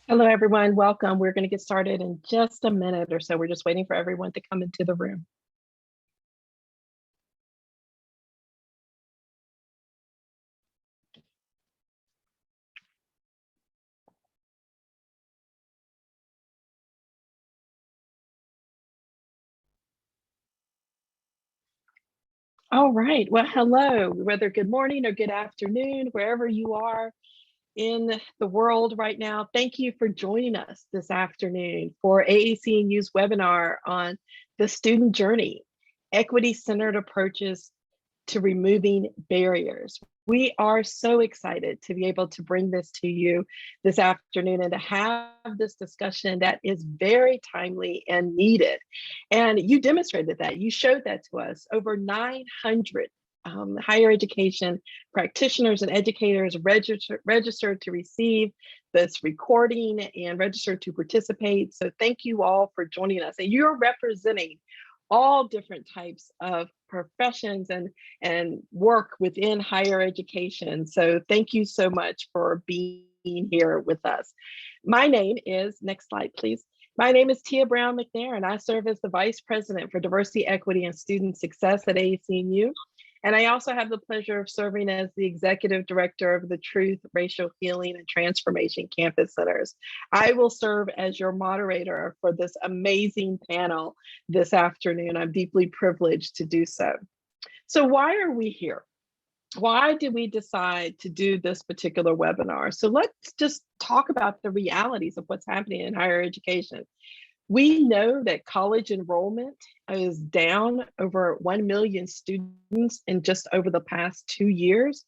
Hello, everyone. Welcome. We're going to get started in just a minute or so. We're just waiting for everyone to come into the room. All right. Well, hello, whether good morning or good afternoon, wherever you are in the world right now. Thank you for joining us this afternoon for AAC&U's webinar on the student journey, equity-centered approaches to removing barriers. We are so excited to be able to bring this to you this afternoon and to have this discussion that is very timely and needed. And you demonstrated that, you showed that to us. Over 900 higher education practitioners and educators registered to receive this recording and registered to participate. So thank you all for joining us. And you're representing all different types of professions and work within higher education. So thank you so much for being here with us. My name is, next slide, please. My name is Tia Brown McNair, and I serve as the Vice President for Diversity, Equity, and Student Success at AAC&U. And I also have the pleasure of serving as the Executive Director of the Truth, Racial Healing, and Transformation Campus Centers. I will serve as your moderator for this amazing panel this afternoon. I'm deeply privileged to do so. So why are we here? Why did we decide to do this particular webinar? So let's just talk about the realities of what's happening in higher education. We know that college enrollment is down over 1 million students in just over the past 2 years.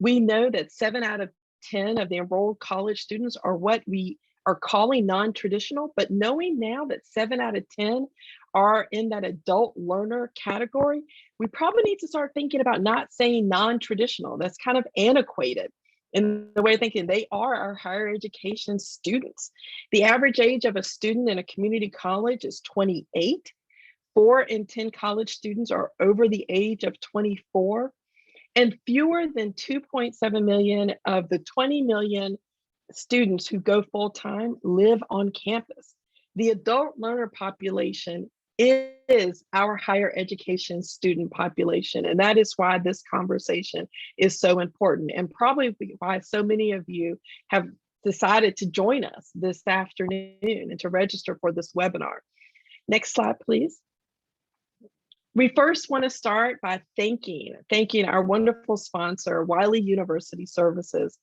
We know that 7 out of 10 of the enrolled college students are what we are calling non-traditional, but knowing now that 7 out of 10 are in that adult learner category, we probably need to start thinking about not saying non-traditional. That's kind of antiquated in the way of thinking. They are our higher education students. The average age of a student in a community college is 28. 4 in 10 college students are over the age of 24. And fewer than 2.7 million of the 20 million students who go full-time live on campus. The adult learner population is our higher education student population. And that is why this conversation is so important, and probably why so many of you have decided to join us this afternoon and to register for this webinar. Next slide, please. We first want to start by thanking our wonderful sponsor, Wiley University Services,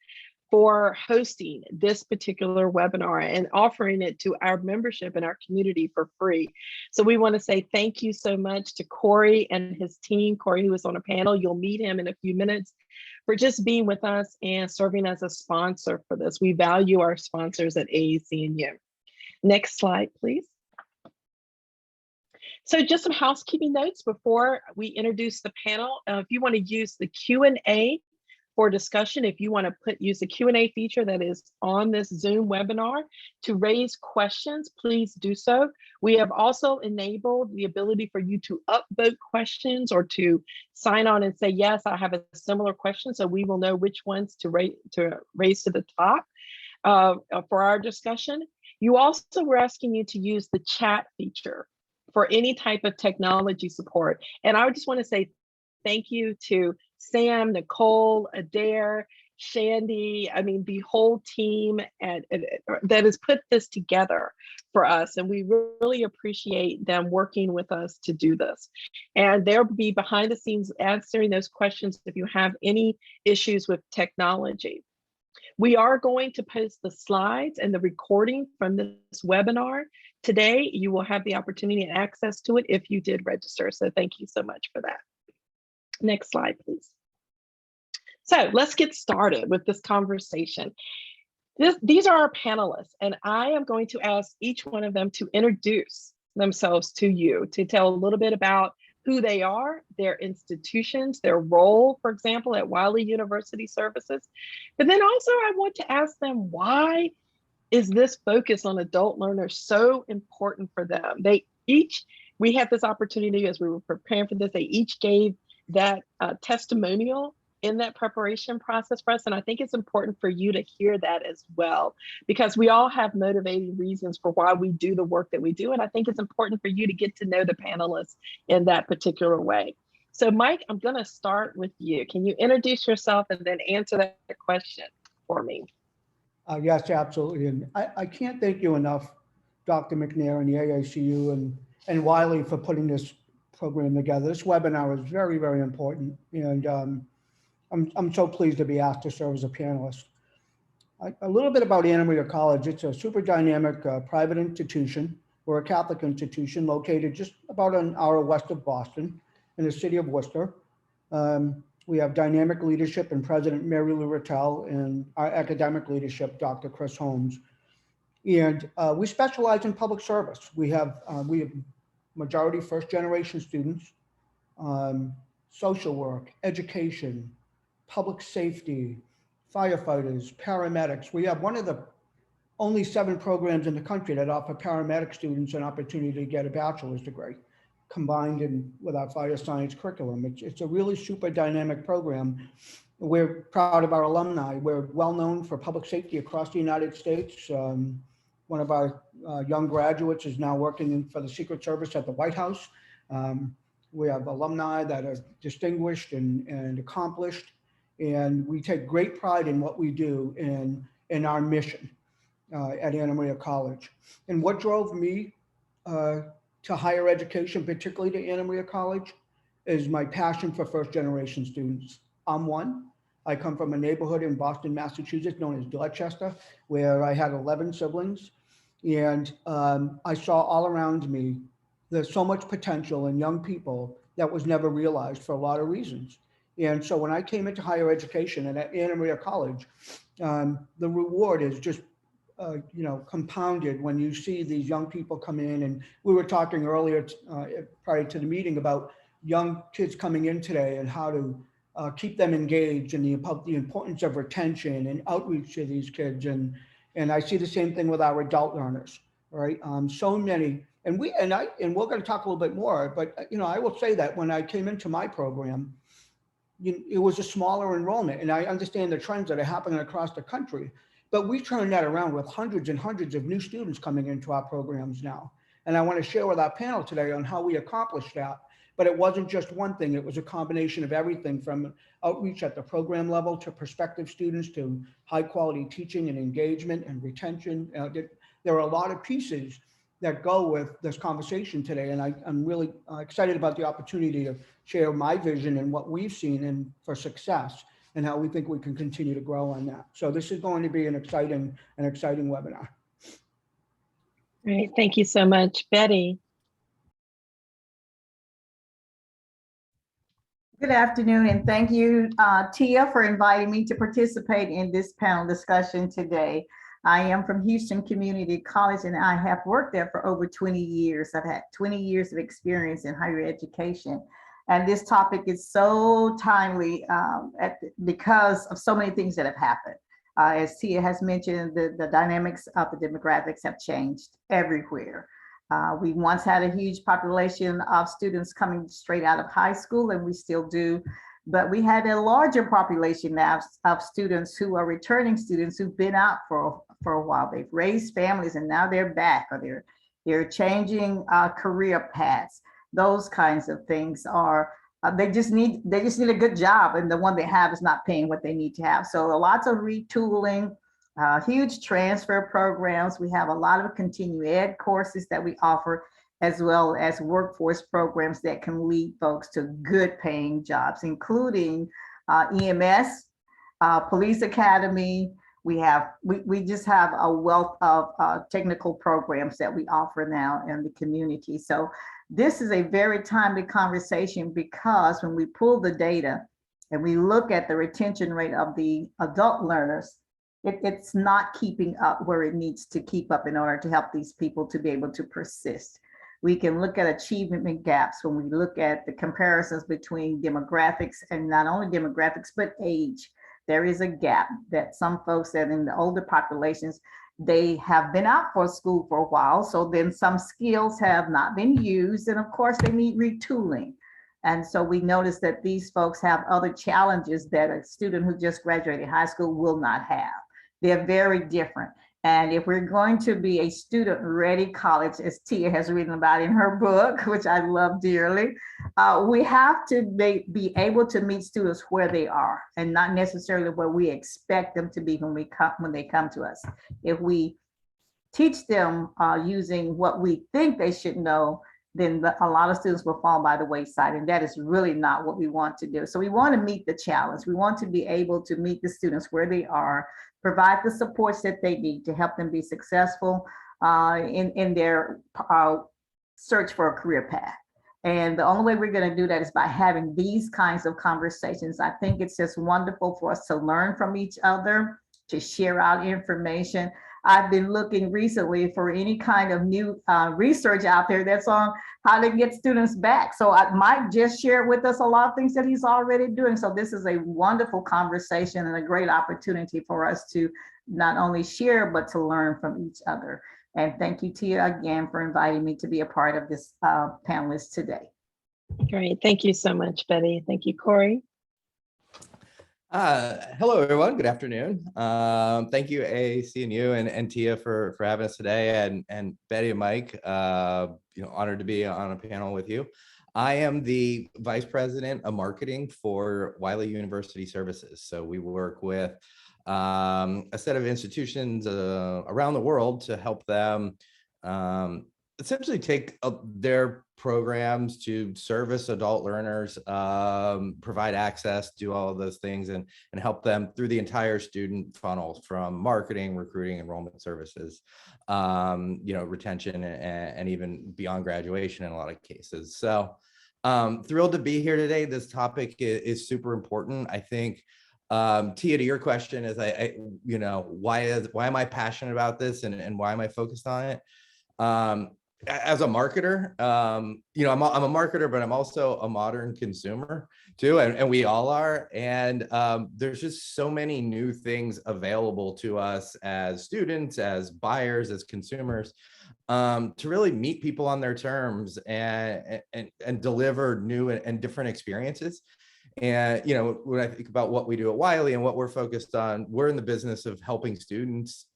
for hosting this particular webinar and offering it to our membership and our community for free. So we want to say thank you so much to Corey and his team. Corey, who was on a panel, you'll meet him in a few minutes, for just being with us and serving as a sponsor for this. We value our sponsors at AAC&U. Next slide, please. So just some housekeeping notes before we introduce the panel. If you want to use the Q&A for discussion, if you want to use the Q&A feature that is on this Zoom webinar to raise questions, please do so. We have also enabled the ability for you to upvote questions or to sign on and say, yes, I have a similar question, so we will know which ones to raise to the top for our discussion. You also, we're asking you to use the chat feature for any type of technology support. And I just want to say thank you to Sam, Nicole, Adair, Shandy, I mean, the whole team that has put this together for us. And we really appreciate them working with us to do this. And they'll be behind the scenes answering those questions if you have any issues with technology. We are going to post the slides and the recording from this webinar today. You will have the opportunity and access to it if you did register. So thank you so much for that. Next slide, please. So let's get started with this conversation. These are our panelists, and I am going to ask each one of them to introduce themselves to you, to tell a little bit about who they are, their institutions, their role, for example, at Wiley University Services. But then also I want to ask them, why is this focus on adult learners so important for them? We had this opportunity as we were preparing for this, they each gave that testimonial in that preparation process for us. And I think it's important for you to hear that as well, because we all have motivating reasons for why we do the work that we do. And I think it's important for you to get to know the panelists in that particular way. So Mike, I'm going to start with you. Can you introduce yourself and then answer that question for me? Yes, absolutely. And I can't thank you enough, Dr. McNair and the AACU and Wiley for putting this program together. This webinar is very, very important. And I'm so pleased to be asked to serve as a panelist. A little bit about Anna Maria College. It's a super dynamic private institution. We're a Catholic institution located just about an hour west of Boston in the city of Worcester. We have dynamic leadership and President Mary Lou Rattel and our academic leadership, Dr. Chris Holmes. And we specialize in public service. We have majority first generation students, social work, education, public safety, firefighters, paramedics. We have one of the only 7 programs in the country that offer paramedic students an opportunity to get a bachelor's degree combined with our fire science curriculum. It's a really super dynamic program. We're proud of our alumni. We're well known for public safety across the United States. One of our young graduates is now working for the Secret Service at the White House. We have alumni that are distinguished and accomplished, and we take great pride in what we do in our mission at Anna Maria College. And what drove me to higher education, particularly to Anna Maria College, is my passion for first generation students. I'm one. I come from a neighborhood in Boston, Massachusetts, known as Dorchester, where I had 11 siblings. And I saw all around me, there's so much potential in young people that was never realized for a lot of reasons. And so when I came into higher education and at Anna Maria College, the reward is just compounded when you see these young people come in. And we were talking earlier prior to the meeting about young kids coming in today and how to keep them engaged and the importance of retention and outreach to these kids. And I see the same thing with our adult learners, right? So many, and we're going to talk a little bit more, but I will say that when I came into my program, it was a smaller enrollment, and I understand the trends that are happening across the country. But we turned that around with hundreds and hundreds of new students coming into our programs now. And I want to share with our panel today on how we accomplished that. But it wasn't just one thing. It was a combination of everything from outreach at the program level to prospective students to high quality teaching and engagement and retention. There are a lot of pieces that go with this conversation today. And I'm really excited about the opportunity to share my vision and what we've seen for success, and how we think we can continue to grow on that. So this is going to be an exciting webinar. Great, thank you so much. Betty. Good afternoon, and thank you, Tia, for inviting me to participate in this panel discussion today. I am from Houston Community College, and I have worked there for over 20 years. I've had 20 years of experience in higher education. And this topic is so timely because of so many things that have happened. As Tia has mentioned, the dynamics of the demographics have changed everywhere. We once had a huge population of students coming straight out of high school, and we still do, but we had a larger population now of students who are returning students who've been out for a while. They've raised families and now they're back, or they're changing career paths. Those kinds of things are, they just need a good job, and the one they have is not paying what they need to have. So lots of retooling, huge transfer programs. We have a lot of continuing ed courses that we offer, as well as workforce programs that can lead folks to good paying jobs, including EMS, police academy. We just have a wealth of technical programs that we offer now in the community. So this is a very timely conversation, because when we pull the data and we look at the retention rate of the adult learners, it's not keeping up where it needs to keep up in order to help these people to be able to persist. We can look at achievement gaps when we look at the comparisons between demographics, and not only demographics, but age. There is a gap that some folks that in the older populations, they have been out for school for a while. So then some skills have not been used. And of course they need retooling. And so we noticed that these folks have other challenges that a student who just graduated high school will not have. They're very different. And if we're going to be a student-ready college, as Tia has written about in her book, which I love dearly, we have to be able to meet students where they are and not necessarily where we expect them to be when they come to us. If we teach them using what we think they should know, then a lot of students will fall by the wayside, and that is really not what we want to do. So we want to meet the challenge. We want to be able to meet the students where they are, provide the supports that they need to help them be successful in their search for a career path. And the only way we're going to do that is by having these kinds of conversations. I think it's just wonderful for us to learn from each other, to share out information. I've been looking recently for any kind of new research out there that's on how to get students back. So Mike just shared with us a lot of things that he's already doing. So this is a wonderful conversation and a great opportunity for us to not only share, but to learn from each other. And thank you, Tia, again, for inviting me to be a part of this panelist today. Great. Thank you so much, Betty. Thank you, Corey. Hello, everyone. Good afternoon. Thank you, AAC&U and Tia for having us today, and Betty and Mike. Honored to be on a panel with you. I am the Vice President of Marketing for Wiley University Services. So we work with a set of institutions around the world to help them essentially take their programs to service adult learners, provide access, do all of those things, and help them through the entire student funnel, from marketing, recruiting, enrollment services, retention, and even beyond graduation in a lot of cases. So thrilled to be here today. This topic is super important. I think, Tia, to your question is, why am I passionate about this, and why am I focused on it? As a marketer, I'm a marketer, but I'm also a modern consumer too, and we all are. And there's just so many new things available to us as students, as buyers, as consumers, to really meet people on their terms and deliver new and different experiences. And, when I think about what we do at Wiley and what we're focused on, we're in the business of helping students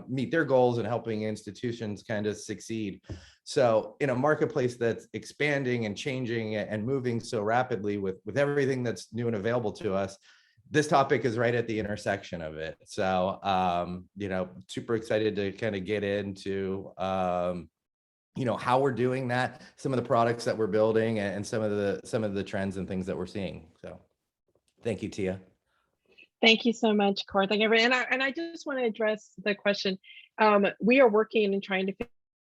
meet their goals and helping institutions kind of succeed. So in a marketplace that's expanding and changing and moving so rapidly with everything that's new and available to us, this topic is right at the intersection of it. So, super excited to kind of get into how we're doing that, some of the products that we're building, and some of the trends and things that we're seeing. So thank you, Tia. Thank you so much, Corey. Thank you. And I just want to address the question. We are working and trying to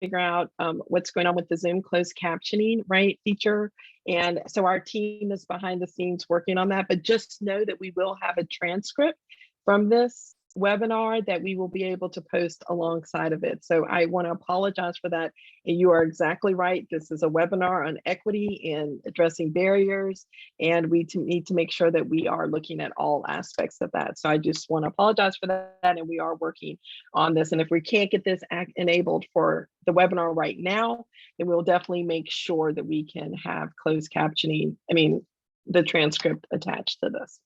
figure out what's going on with the Zoom closed captioning, feature. And so our team is behind the scenes working on that, but just know that we will have a transcript from this webinar that we will be able to post alongside of it. So I want to apologize for that. And you are exactly right. This is a webinar on equity and addressing barriers. And we need to make sure that we are looking at all aspects of that. So I just want to apologize for that. And we are working on this. And if we can't get this enabled for the webinar right now, then we'll definitely make sure that we can have closed captioning, the transcript attached to this.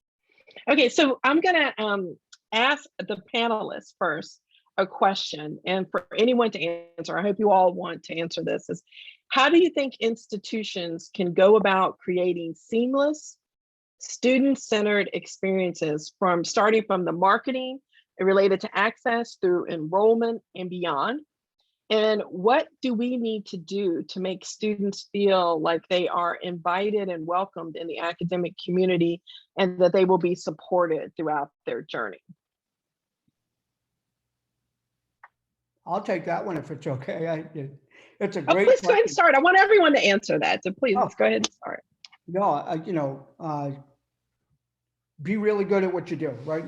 Okay, so I'm going to ask the panelists first a question, and for anyone to answer, I hope you all want to answer this, is how do you think institutions can go about creating seamless, student-centered experiences starting from the marketing related to access through enrollment and beyond? And what do we need to do to make students feel like they are invited and welcomed in the academic community and that they will be supported throughout their journey? I'll take that one if it's okay. It's a great please go ahead and start. I want everyone to answer that, so please go ahead and start. No, be really good at what you do, right?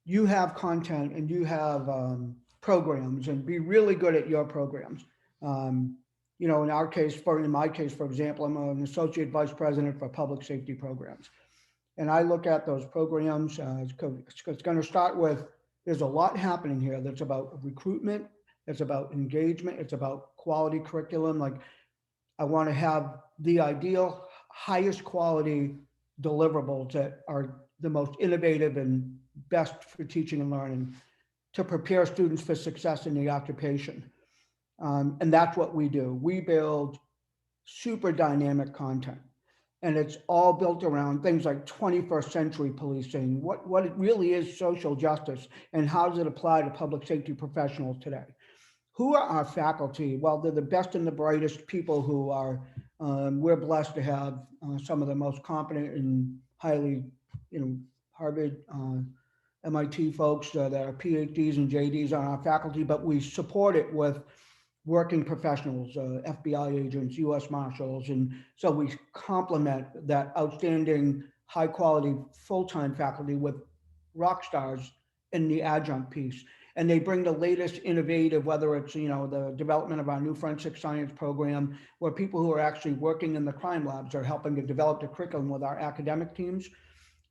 You have content and you have programs, and be really good at your programs. In my case, for example, I'm an associate vice president for public safety programs. And I look at those programs, it's going to start with, there's a lot happening here that's about recruitment, it's about engagement, it's about quality curriculum. I want to have the ideal highest quality deliverables that are the most innovative and best for teaching and learning to prepare students for success in the occupation. And that's what we do. We build super dynamic content. And it's all built around things like 21st century policing, what it really is social justice, and how does it apply to public safety professionals today. Who are our faculty? Well, they're the best and the brightest people who are, we're blessed to have some of the most competent and highly, Harvard, MIT folks that are PhDs and JDs on our faculty, but we support it with working professionals, FBI agents, US Marshals. And so we complement that outstanding, high quality, full-time faculty with rock stars in the adjunct piece. And they bring the latest innovative, whether it's, the development of our new forensic science program, where people who are actually working in the crime labs are helping to develop the curriculum with our academic teams.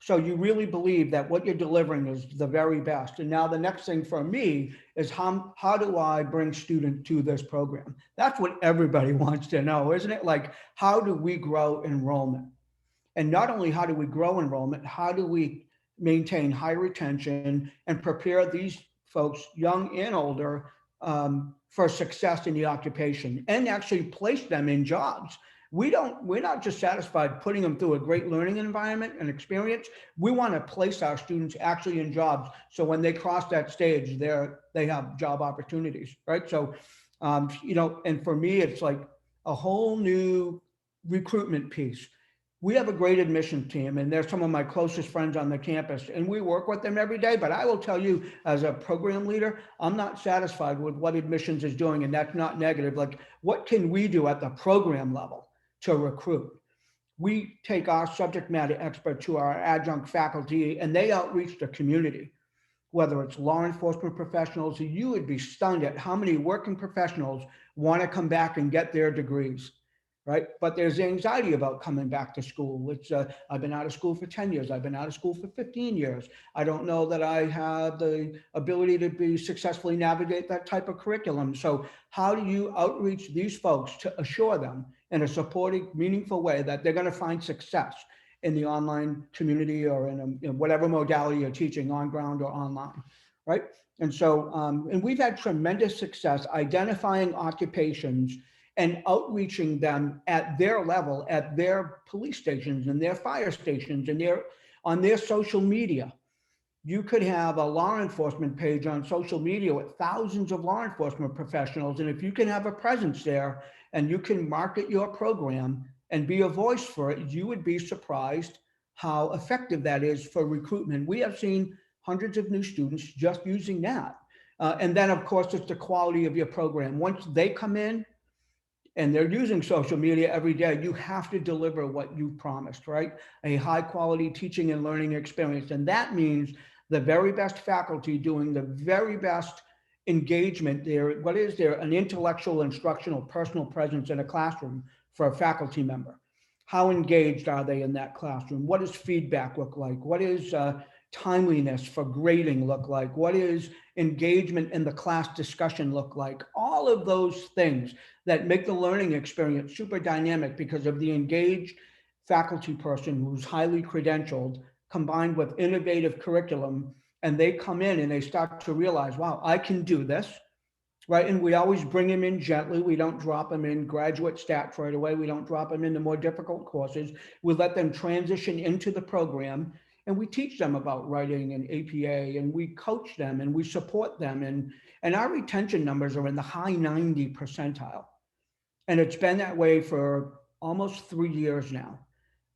So you really believe that what you're delivering is the very best. And now the next thing for me is how do I bring students to this program? That's what everybody wants to know, isn't it? Like, how do we grow enrollment? And not only how do we grow enrollment, how do we maintain high retention and prepare these folks, young and older, for success in the occupation and actually place them in jobs? We're not just satisfied putting them through a great learning environment and experience. We want to place our students actually in jobs. So when they cross that stage, they have job opportunities, right? So, and for me, it's like a whole new recruitment piece. We have a great admissions team, and they're some of my closest friends on the campus, and we work with them every day. But I will tell you, as a program leader, I'm not satisfied with what admissions is doing, and that's not negative. Like, what can we do at the program level to recruit? We take our subject matter expert to our adjunct faculty, and they outreach the community, whether it's law enforcement professionals. You would be stunned at how many working professionals want to come back and get their degrees, right? But there's anxiety about coming back to school. It's I've been out of school for 10 years. I've been out of school for 15 years. I don't know that I have the ability to be successfully navigate that type of curriculum. So how do you outreach these folks to assure them in a supporting, meaningful way that they're going to find success in the online community or in whatever modality you're teaching, on ground or online, right? And so, and we've had tremendous success identifying occupations and outreaching them at their level, at their police stations and their fire stations and on their social media. You could have a law enforcement page on social media with thousands of law enforcement professionals. And if you can have a presence there and you can market your program and be a voice for it, you would be surprised how effective that is for recruitment. We have seen hundreds of new students just using that. And then, of course, it's the quality of your program. Once they come in and they're using social media every day, you have to deliver what you promised, right? A high quality teaching and learning experience. And that means the very best faculty doing the very best engagement there. What is there? An intellectual, instructional, personal presence in a classroom for a faculty member. How engaged are they in that classroom? What does feedback look like? What is timeliness for grading look like? What is engagement in the class discussion look like? All of those things that make the learning experience super dynamic because of the engaged faculty person who's highly credentialed, combined with innovative curriculum, and they come in and they start to realize, wow, I can do this, right? And we always bring them in gently. We don't drop them in graduate stats right away. We don't drop them into more difficult courses. We let them transition into the program, and we teach them about writing and APA, and we coach them and we support them. And our retention numbers are in the high 90 percentile. And it's been that way for almost 3 years now.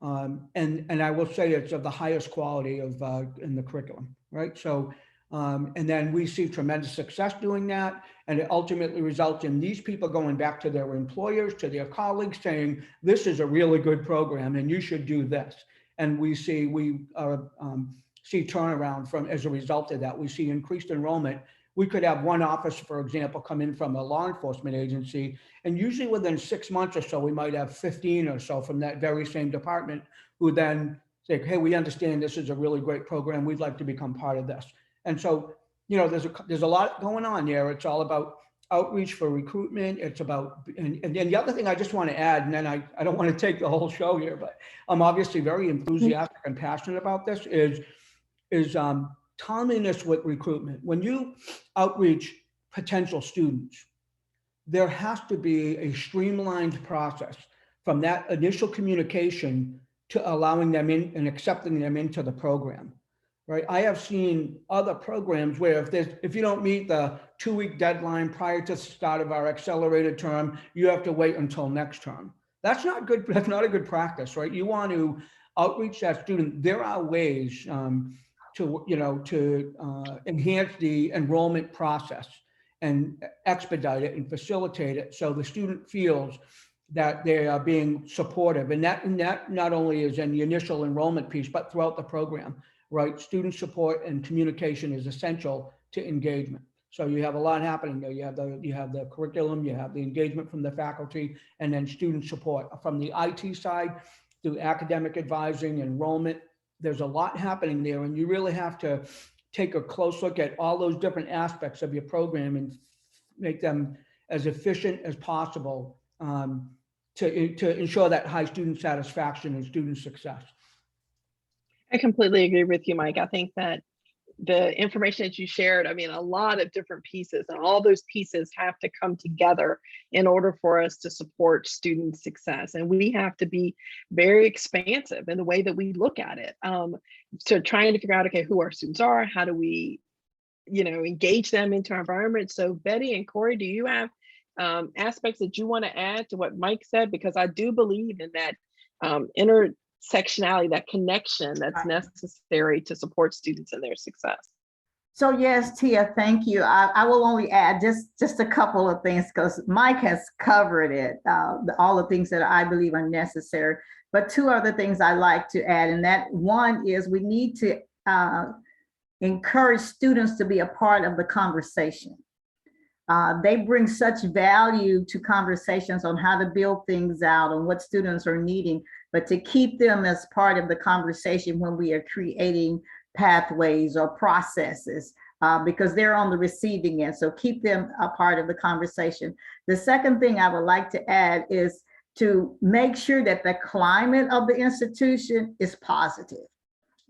And I will say it's of the highest quality in the curriculum, right? So, and then we see tremendous success doing that. And it ultimately results in these people going back to their employers, to their colleagues, saying, this is a really good program and you should do this. And we see turnaround from, as a result of that. We see increased enrollment. We could have one office, for example, come in from a law enforcement agency, and usually within 6 months or so, we might have 15 or so from that very same department who then say, hey, we understand this is a really great program. We'd like to become part of this. And so, there's a lot going on there. It's all about outreach for recruitment. It's about, and then the other thing I just want to add, and then I don't want to take the whole show here, but I'm obviously very enthusiastic and passionate about this, is timeliness with recruitment. When you outreach potential students, there has to be a streamlined process from that initial communication to allowing them in and accepting them into the program, right? I have seen other programs where if you don't meet the 2-week deadline prior to the start of our accelerated term, you have to wait until next term. That's not good. That's not a good practice, right? You want to outreach that student. There are ways to enhance the enrollment process and expedite it and facilitate it so the student feels that they are being supportive. And that not only is in the initial enrollment piece, but throughout the program, right? Student support and communication is essential to engagement. So you have a lot happening there. You have the curriculum, you have the engagement from the faculty, and then student support from the IT side through academic advising, enrollment. There's a lot happening there, and you really have to take a close look at all those different aspects of your program and make them as efficient as possible to ensure that high student satisfaction and student success. I completely agree with you, Mike. I think that the information that you shared, I mean, a lot of different pieces, and all those pieces have to come together in order for us to support student success. And we have to be very expansive in the way that we look at it. So trying to figure out, okay, who our students are, how do we, engage them into our environment. So Betty and Corey, do you have aspects that you want to add to what Mike said? Because I do believe in that intersectionality, that connection that's necessary to support students in their success. So yes, Tia, thank you. I will only add just a couple of things because Mike has covered it, all the things that I believe are necessary. But two other things I like to add, and that one is we need to encourage students to be a part of the conversation. They bring such value to conversations on how to build things out and what students are needing, but to keep them as part of the conversation when we are creating pathways or processes, because they're on the receiving end. So keep them a part of the conversation. The second thing I would like to add is to make sure that the climate of the institution is positive,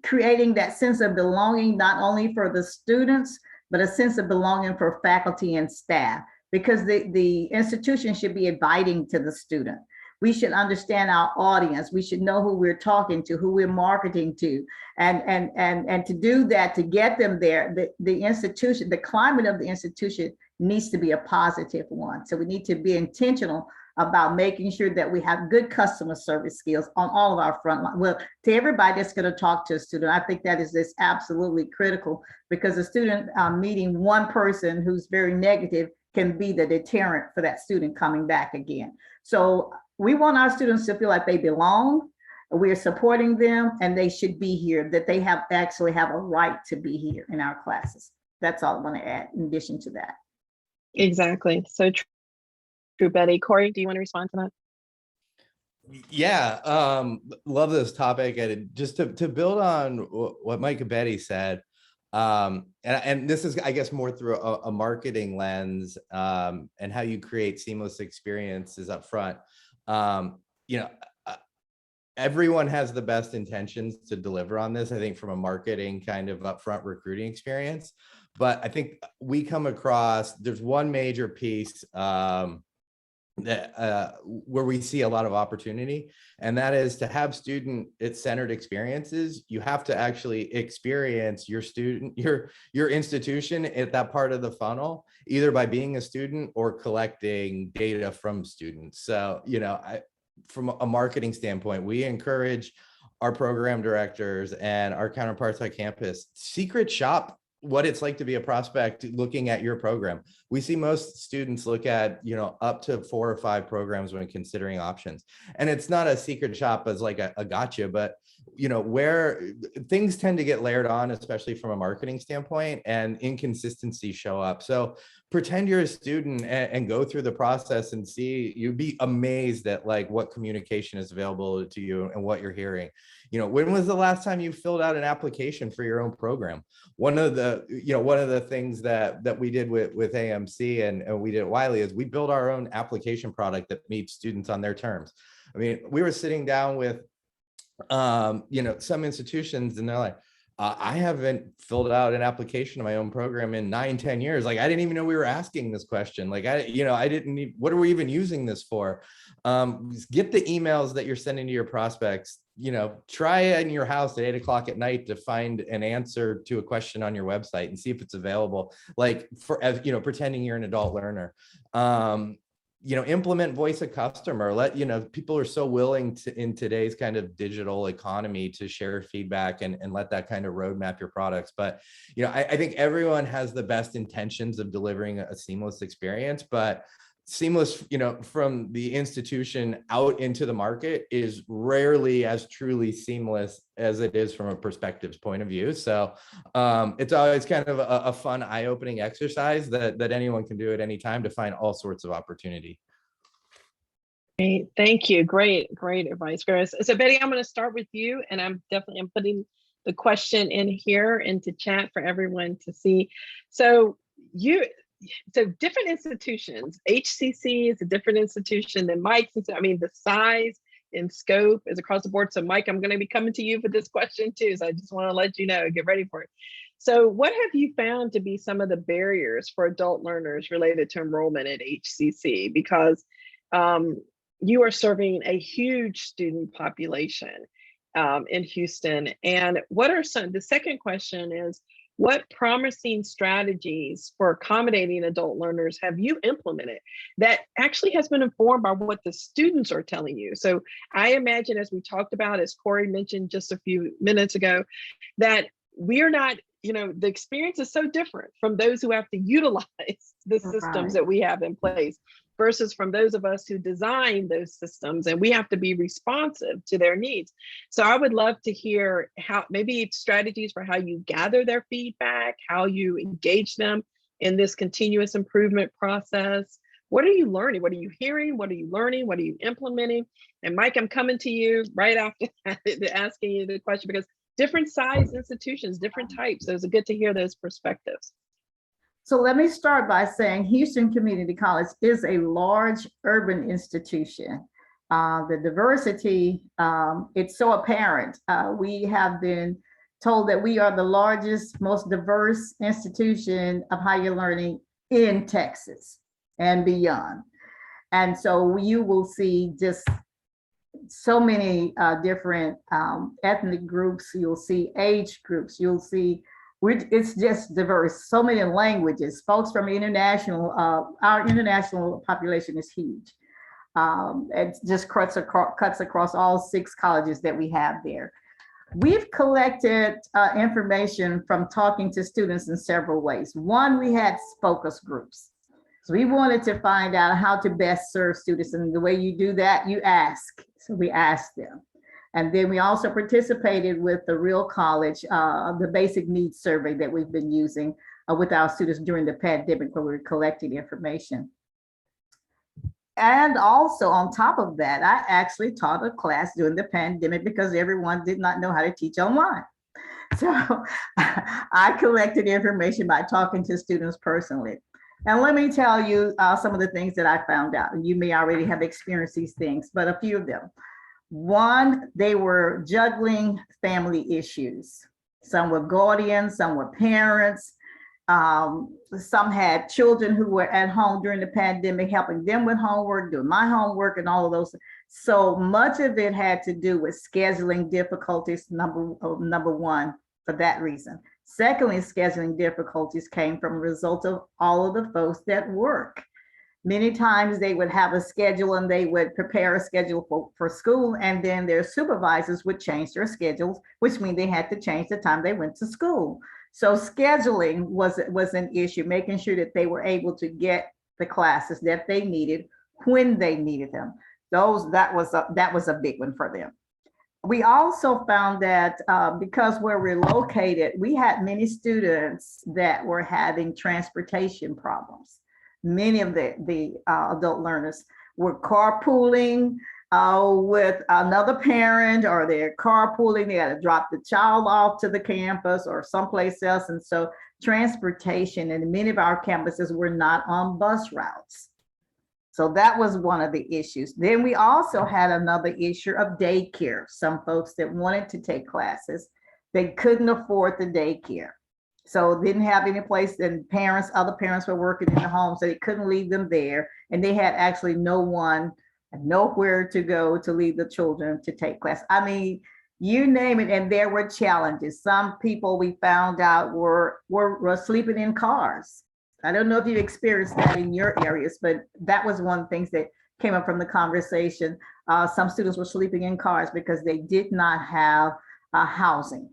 creating that sense of belonging, not only for the students, but a sense of belonging for faculty and staff, because the institution should be inviting to the student. We should understand our audience. We should know who we're talking to, who we're marketing to, and to do that, to get them there, the institution, the climate of the institution needs to be a positive one. So we need to be intentional about making sure that we have good customer service skills on all of our front line. Well, to everybody that's going to talk to a student, I think that is absolutely critical, because a student meeting one person who's very negative can be the deterrent for that student coming back again. So we want our students to feel like they belong, we're supporting them, and they should be here, that they actually have a right to be here in our classes. That's all I want to add in addition to that. Exactly. So true, Betty. Corey, do you want to respond to that? Yeah, love this topic. And just to build on what Mike and Betty said, and this is, I guess, more through a marketing lens, and how you create seamless experiences up front. Everyone has the best intentions to deliver on this, I think, from a marketing kind of upfront recruiting experience. But I think we come across, there's one major piece that where we see a lot of opportunity, and that is to have student-centered experiences. You have to actually experience your student, your institution at that part of the funnel, either by being a student or collecting data from students. So, from a marketing standpoint, we encourage our program directors and our counterparts on campus, secret shop what it's like to be a prospect looking at your program. We see most students look at, up to 4 or 5 programs when considering options. And it's not a secret shop as like a gotcha, but where things tend to get layered on, especially from a marketing standpoint, and inconsistencies show up. So pretend you're a student and go through the process and see. You'd be amazed at like what communication is available to you and what you're hearing. You know, when was the last time you filled out an application for your own program? One of the things that we did with AMC and we did at Wiley is we built our own application product that meets students on their terms. I mean, we were sitting down with some institutions, and they're like, I haven't filled out an application to my own program in 9-10 years. Like, I didn't even know we were asking this question. Like, I didn't even, what are we even using this for? Get the emails that you're sending to your prospects. Try in your house at 8 o'clock at night to find an answer to a question on your website and see if it's available. Like, pretending you're an adult learner. Implement voice of customer. People are so willing to, in today's kind of digital economy, to share feedback and let that kind of roadmap your products. But, I think everyone has the best intentions of delivering a seamless experience, but seamless, from the institution out into the market is rarely as truly seamless as it is from a perspectives point of view. So it's always kind of a fun, eye-opening exercise that anyone can do at any time to find all sorts of opportunity. Great, thank you. Great advice, Chris. So Betty, I'm going to start with you, and I'm putting the question in here into chat for everyone to see. So different institutions, HCC is a different institution than Mike's. I mean, the size and scope is across the board. So Mike, I'm going to be coming to you for this question too. So I just want to let you know, get ready for it. So what have you found to be some of the barriers for adult learners related to enrollment at HCC? Because you are serving a huge student population in Houston. And the second question is, what promising strategies for accommodating adult learners have you implemented that actually has been informed by what the students are telling you? So I imagine, as we talked about, as Corey mentioned just a few minutes ago, that we're not, the experience is so different from those who have to utilize the systems that we have in place versus from those of us who design those systems, and we have to be responsive to their needs. So I would love to hear maybe strategies for how you gather their feedback, how you engage them in this continuous improvement process. What are you learning? What are you hearing? What are you learning? What are you implementing? And Mike, I'm coming to you right after that, asking you the question, because different size institutions, different types. So it's good to hear those perspectives. So let me start by saying Houston Community College is a large urban institution. The diversity, it's so apparent. We have been told that we are the largest, most diverse institution of higher learning in Texas and beyond. And so you will see just so many different ethnic groups. You'll see age groups. You'll see it's just diverse. So many languages. Folks from international. Our international population is huge. It just cuts across all 6 colleges that we have there. We've collected information from talking to students in several ways. One, we had focus groups. So we wanted to find out how to best serve students. And the way you do that, you ask. So we asked them. And then we also participated with the Real College, the basic needs survey that we've been using with our students during the pandemic, where we're collecting information. And also on top of that, I actually taught a class during the pandemic because everyone did not know how to teach online. So I collected information by talking to students personally. And let me tell you some of the things that I found out. And you may already have experienced these things, but a few of them. One, they were juggling family issues. Some were guardians, some were parents. Some had children who were at home during the pandemic, helping them with homework, doing my homework and all of those. So much of it had to do with scheduling difficulties, number one, for that reason. Secondly, scheduling difficulties came from a result of all of the folks that work. Many times they would have a schedule and they would prepare a schedule for school, and then their supervisors would change their schedules, which means they had to change the time they went to school. So scheduling was an issue, making sure that they were able to get the classes that they needed when they needed them. That was a big one for them. We also found that because where we're located, we had many students that were having transportation problems. Many of the adult learners were carpooling with another parent, or they're carpooling, they got to drop the child off to the campus or someplace else. And so transportation in many of our campuses were not on bus routes. So that was one of the issues. Then we also had another issue of daycare. Some folks that wanted to take classes, they couldn't afford the daycare. So didn't have any place, and other parents were working in the home, so they couldn't leave them there. And they had actually nowhere to go to leave the children to take class. I mean, you name it, and there were challenges. Some people we found out were sleeping in cars. I don't know if you experienced that in your areas, but that was one of the things that came up from the conversation. Some students were sleeping in cars because they did not have housing.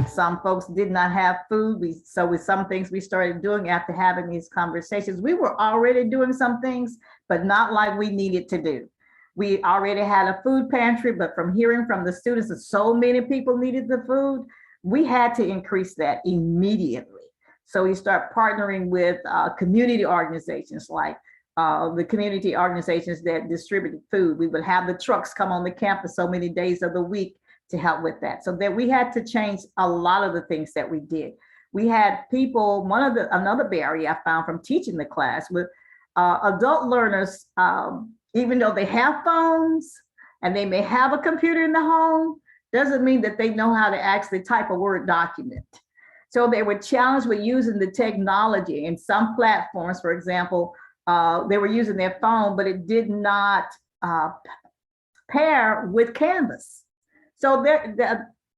Some folks did not have food. So with some things we started doing after having these conversations, we were already doing some things, but not like we needed to do. We already had a food pantry, but from hearing from the students that so many people needed the food, we had to increase that immediately. So we start partnering with community organizations, like the community organizations that distributed food. We would have the trucks come on the campus so many days of the week to help with that. So that we had to change a lot of the things that we did. We had people, another barrier I found from teaching the class with adult learners, even though they have phones and they may have a computer in the home, doesn't mean that they know how to actually type a Word document. So they were challenged with using the technology. In some platforms, for example, they were using their phone, but it did not pair with Canvas. So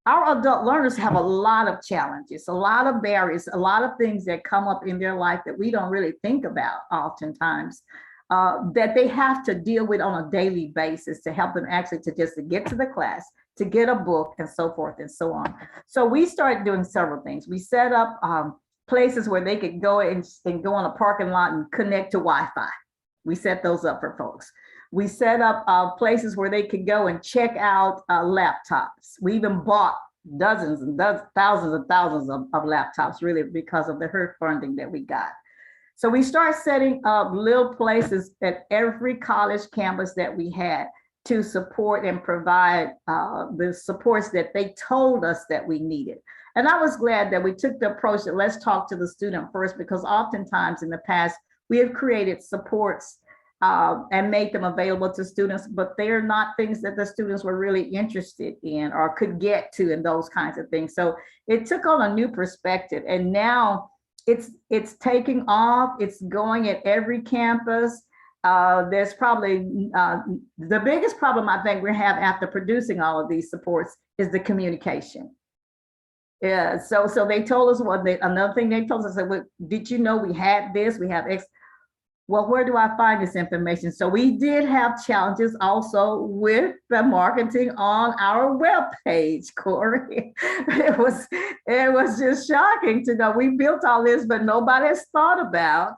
our adult learners have a lot of challenges, a lot of barriers, a lot of things that come up in their life that we don't really think about oftentimes, that they have to deal with on a daily basis to help them actually to get to the class, to get a book, and so forth and so on. So we started doing several things. We set up places where they could go and go on a parking lot and connect to Wi-Fi. We set those up for folks. We set up places where they could go and check out laptops. We even bought dozens and thousands and thousands of laptops, really, because of the HERF funding that we got. So we start setting up little places at every college campus that we had to support and provide the supports that they told us that we needed. And I was glad that we took the approach that let's talk to the student first, because oftentimes in the past, we have created supports and made them available to students, but they're not things that the students were really interested in or could get to, and those kinds of things. So it took on a new perspective, and now it's taking off. It's going at every campus. There's probably the biggest problem I think we have after producing all of these supports is the communication. Yeah, so they told us another thing they told us, well, did you know we had this, we have X? Well, where do I find this information? So we did have challenges also with the marketing on our webpage, Corey. It was just shocking to know we built all this, but nobody has thought about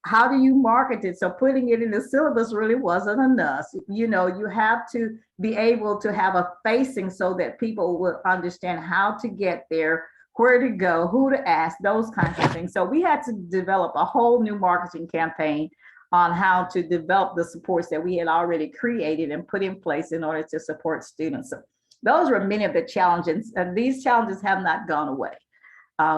how do you market it? So putting it in the syllabus really wasn't enough. You know, you have to be able to have a facing so that people will understand how to get there, where to go, who to ask, those kinds of things. So we had to develop a whole new marketing campaign on how to develop the supports that we had already created and put in place in order to support students. So those were many of the challenges, and these challenges have not gone away.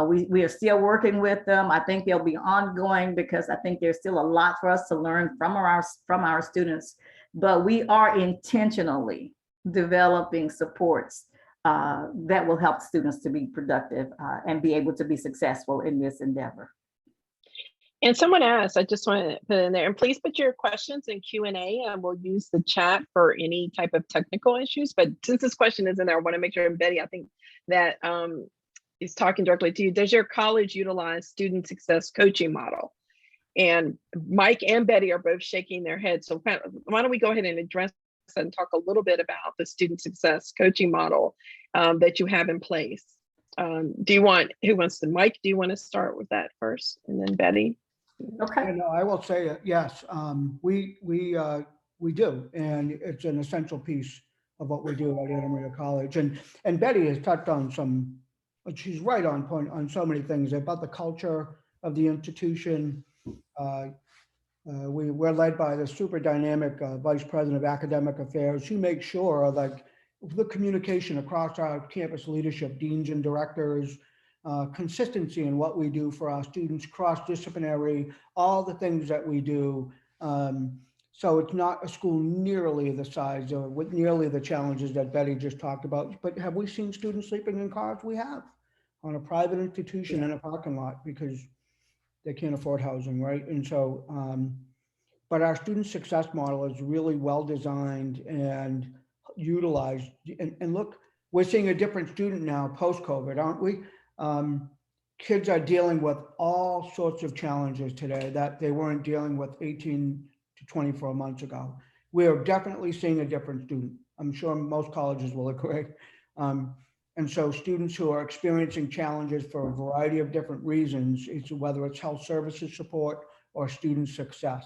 We are still working with them. I think they'll be ongoing because I think there's still a lot for us to learn from our students, but we are intentionally developing supports that will help students to be productive and be able to be successful in this endeavor. And someone asked, I just want to put in there, and please put your questions in Q&A, and we'll use the chat for any type of technical issues. But since this question is in there, I want to make sure, and Betty, I think that is talking directly to you. Does your college utilize student success coaching model? And Mike and Betty are both shaking their heads. So why don't we go ahead and address and talk a little bit about the student success coaching model that you have in place. Who wants to, Mike, do you want to start with that first, and then Betty? Okay. No, I will say yes. We do, and it's an essential piece of what we do at Anna Maria College. And Betty has touched on she's right on point on so many things about the culture of the institution, We're led by the super dynamic Vice President of Academic Affairs, who makes sure like the communication across our campus leadership, deans and directors, consistency in what we do for our students, cross-disciplinary, all the things that we do. So it's not a school nearly the size or with nearly the challenges that Betty just talked about. But have we seen students sleeping in cars? We have, on a private institution in a parking lot because they can't afford housing, right? And so, but our student success model is really well designed and utilized. And look, we're seeing a different student now post-COVID, aren't we? Kids are dealing with all sorts of challenges today that they weren't dealing with 18 to 24 months ago. We are definitely seeing a different student. I'm sure most colleges will agree. And so students who are experiencing challenges for a variety of different reasons, whether it's health services support or student success.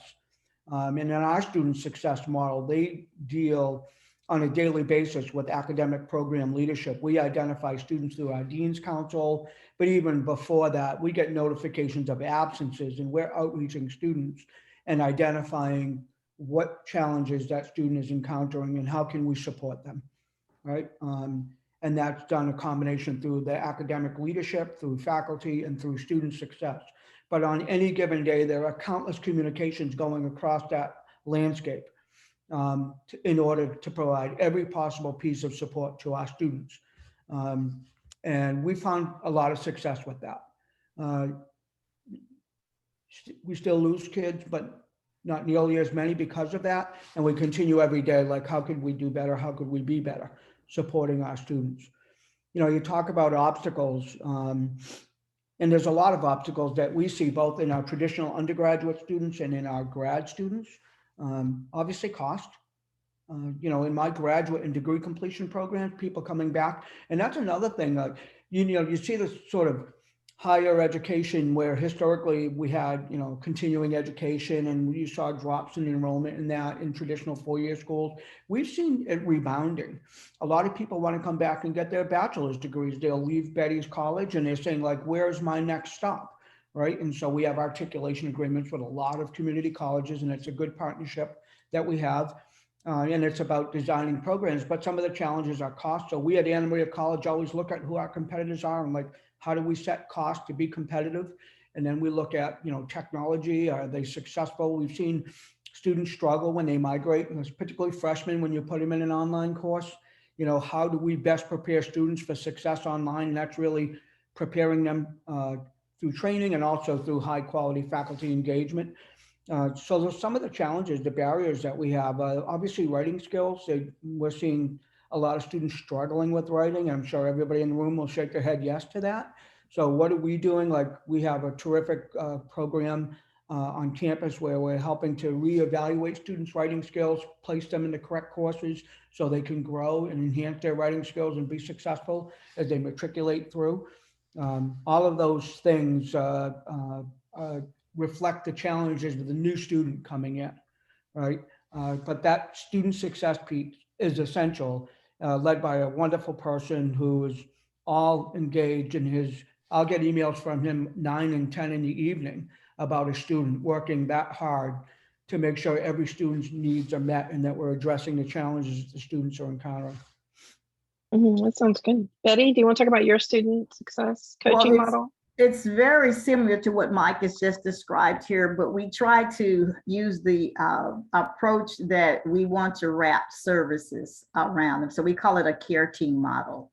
And in our student success model, they deal on a daily basis with academic program leadership. We identify students through our Dean's Council, but even before that, we get notifications of absences and we're outreaching students and identifying what challenges that student is encountering and how can we support them, right? And that's done a combination through the academic leadership, through faculty, and through student success. But on any given day, there are countless communications going across that landscape in order to provide every possible piece of support to our students. And we found a lot of success with that. We still lose kids, but not nearly as many because of that. And we continue every day, like, how could we do better? How could we be better supporting our students? You know, you talk about obstacles, and there's a lot of obstacles that we see both in our traditional undergraduate students and in our grad students. Obviously cost. You know, in my graduate and degree completion programs, people coming back, and that's another thing. You know, you see this sort of higher education where historically we had, you know, continuing education, and you saw drops in enrollment in that in traditional four-year schools. We've seen it rebounding. A lot of people want to come back and get their bachelor's degrees. They'll leave Betty's college and they're saying, like, where's my next stop, right? And so we have articulation agreements with a lot of community colleges, and it's a good partnership that we have. And it's about designing programs, but some of the challenges are cost. So we at Anna Maria College always look at who our competitors are and, like, how do we set costs to be competitive? And then we look at, you know, technology. Are they successful? We've seen students struggle when they migrate, and particularly freshmen when you put them in an online course. You know, how do we best prepare students for success online? And that's really preparing them through training and also through high quality faculty engagement. So there's some of the challenges, the barriers that we have. Obviously, writing skills. We're seeing a lot of students struggling with writing. I'm sure everybody in the room will shake their head yes to that. So what are we doing? Like, we have a terrific program on campus where we're helping to reevaluate students' writing skills, place them in the correct courses so they can grow and enhance their writing skills and be successful as they matriculate through. All of those things reflect the challenges of the new student coming in, right? But that student success piece is essential, led by a wonderful person who is all engaged in his, I'll get emails from him 9 and 10 in the evening about a student working that hard to make sure every student's needs are met and that we're addressing the challenges that the students are encountering. That sounds good. Betty, do you want to talk about your student success coaching model? It's very similar to what Mike has just described here, but we try to use the approach that we want to wrap services around them. So we call it a care team model.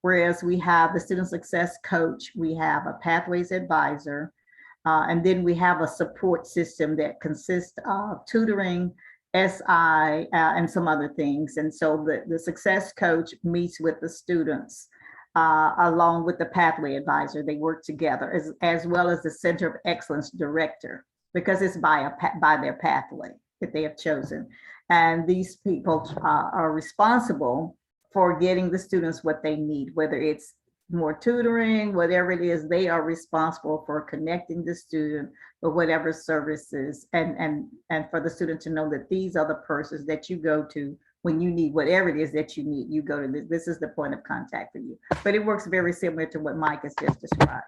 Whereas we have the student success coach, we have a pathways advisor, and then we have a support system that consists of tutoring, SI, and some other things. And so the success coach meets with the students along with the pathway advisor. They work together, as well as the Center of Excellence director, because it's by their pathway that they have chosen. And these people are responsible for getting the students what they need, whether it's more tutoring, whatever it is. They are responsible for connecting the student with whatever services, and for the student to know that these are the persons that you go to when you need whatever it is that you need. You go to this. This is the point of contact for you. But it works very similar to what Mike has just described.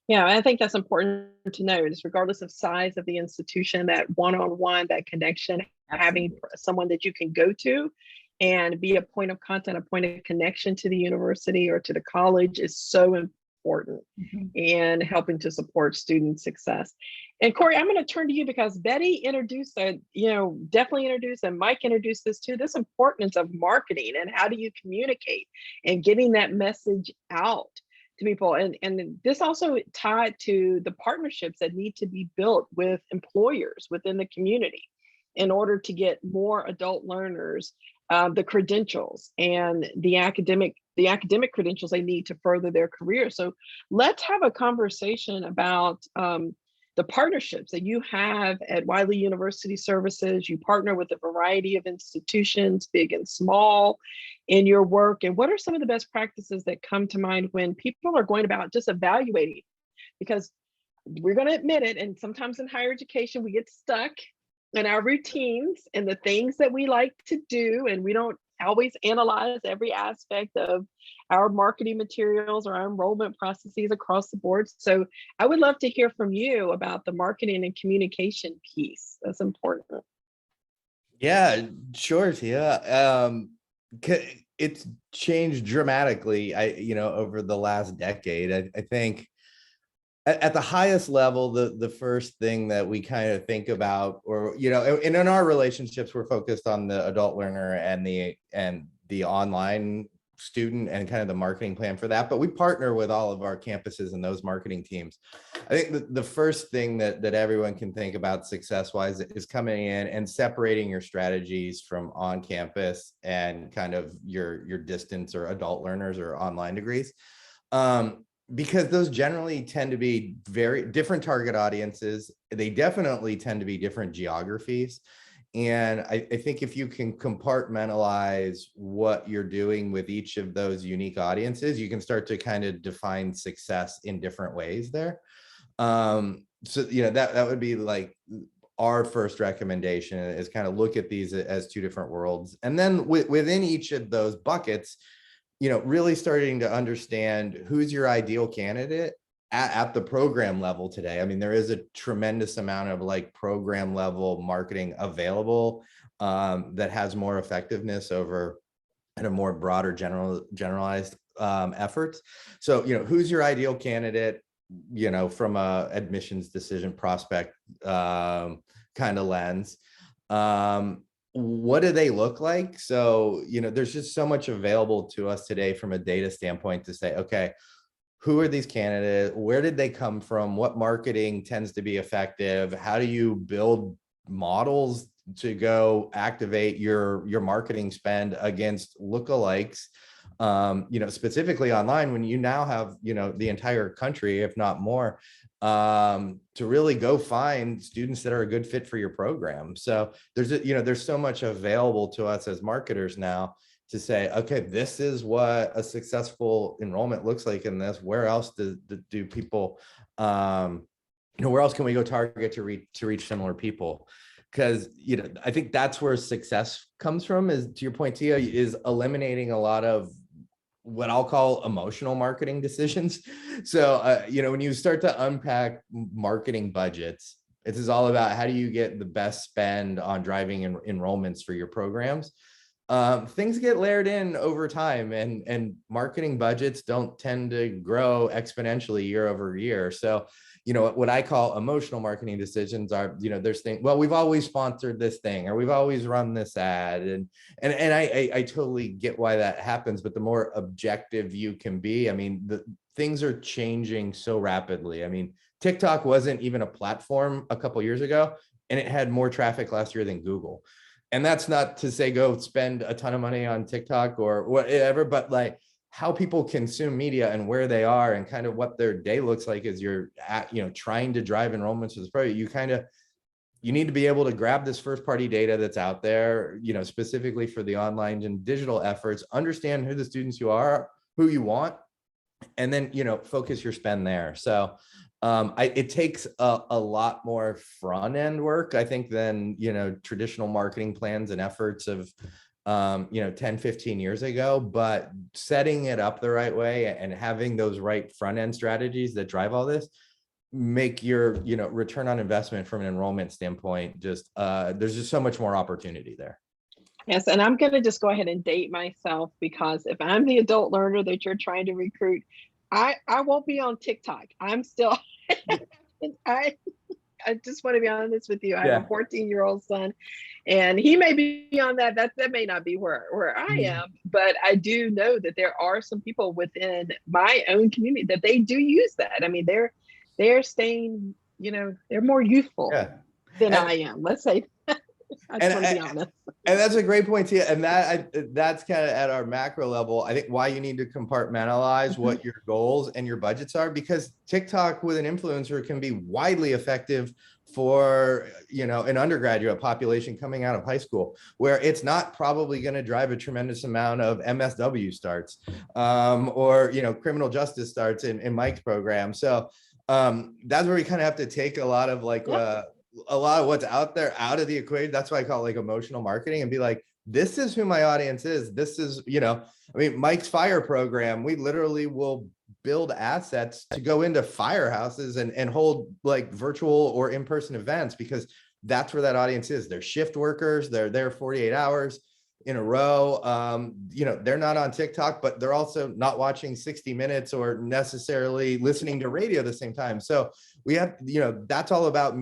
Yeah, I think that's important to know, just regardless of size of the institution, that one-on-one, that connection, having Absolutely. someone that you can go to and be a point of contact, a point of connection to the university or to the college is so important Mhm. in helping to support student success. And Corey, I'm going to turn to you because Betty introduced, definitely introduced, and Mike introduced this too, this importance of marketing and how do you communicate and getting that message out to people. And this also tied to the partnerships that need to be built with employers within the community in order to get more adult learners the credentials and the academic credentials they need to further their career. So let's have a conversation about the partnerships that you have at Wiley University Services. You partner with a variety of institutions, big and small, in your work. And what are some of the best practices that come to mind when people are going about just evaluating? Because we're going to admit it, and sometimes in higher education, we get stuck in our routines and the things that we like to do, and we don't always analyze every aspect of our marketing materials or our enrollment processes across the board. So I would love to hear from you about the marketing and communication piece. That's important. Yeah, sure. Yeah. It's changed dramatically, over the last decade. I think at the highest level, the first thing that we kind of think about, or, and in our relationships, we're focused on the adult learner and the online student and kind of the marketing plan for that. But we partner with all of our campuses and those marketing teams. I think the first thing that everyone can think about success-wise is coming in and separating your strategies from on campus and kind of your distance or adult learners or online degrees. Because those generally tend to be very different target audiences. They definitely tend to be different geographies. And I think if you can compartmentalize what you're doing with each of those unique audiences, you can start to kind of define success in different ways there. So, that would be like our first recommendation, is kind of look at these as two different worlds. And then within each of those buckets, really starting to understand who's your ideal candidate at the program level today. I mean, there is a tremendous amount of like program level marketing available that has more effectiveness over at a more broader generalized efforts. So, who's your ideal candidate, from a admissions decision prospect kind of lens. What do they look like? So, there's just so much available to us today from a data standpoint to say, okay, who are these candidates? Where did they come from? What marketing tends to be effective? How do you build models to go activate your marketing spend against lookalikes? Specifically online, when you now have, the entire country, if not more, to really go find students that are a good fit for your program. So there's so much available to us as marketers now to say, okay, this is what a successful enrollment looks like in this. Where else do people, where else can we go target to reach similar people? Because, I think that's where success comes from, is, to your point, Tia, is eliminating a lot of what I'll call emotional marketing decisions. So, when you start to unpack marketing budgets, it is all about how do you get the best spend on driving enrollments for your programs. Things get layered in over time, and marketing budgets don't tend to grow exponentially year over year. So, what I call emotional marketing decisions are, there's things, well, we've always sponsored this thing, or we've always run this ad. And I totally get why that happens, but the more objective you can be, I mean, the things are changing so rapidly. I mean, TikTok wasn't even a platform a couple years ago, and it had more traffic last year than Google. And that's not to say go spend a ton of money on TikTok or whatever, but like how people consume media and where they are and kind of what their day looks like as you're at, trying to drive enrollments to this program. You need to be able to grab this first party data that's out there, specifically for the online and digital efforts, understand who the students you are, who you want, and then, focus your spend there. So it takes a lot more front end work, I think, than, traditional marketing plans and efforts of, 10, 15 years ago, but setting it up the right way and having those right front end strategies that drive all this make your, return on investment from an enrollment standpoint, just there's just so much more opportunity there. Yes, and I'm going to just go ahead and date myself, because if I'm the adult learner that you're trying to recruit, I won't be on TikTok. I'm still, I just want to be honest with you. I have a 14-year-old son, and he may be on that. That may not be where I am, but I do know that there are some people within my own community that they do use that. I mean, they're staying, they're more youthful than I am. Let's say. I just want to be honest. And that's a great point too. And that's kind of at our macro level, I think, why you need to compartmentalize what your goals and your budgets are, because TikTok with an influencer can be widely effective for, an undergraduate population coming out of high school, where it's not probably going to drive a tremendous amount of MSW starts or, criminal justice starts in Mike's program. So that's where we kind of have to take a lot of a lot of what's out there out of the equation. That's why I call it emotional marketing, and be like, this is who my audience is. This is, Mike's fire program, we literally will build assets to go into firehouses and hold virtual or in-person events, because that's where that audience is. They're shift workers. They're there 48 hours in a row. They're not on TikTok, but they're also not watching 60 Minutes or necessarily listening to radio at the same time. So we have, that's all about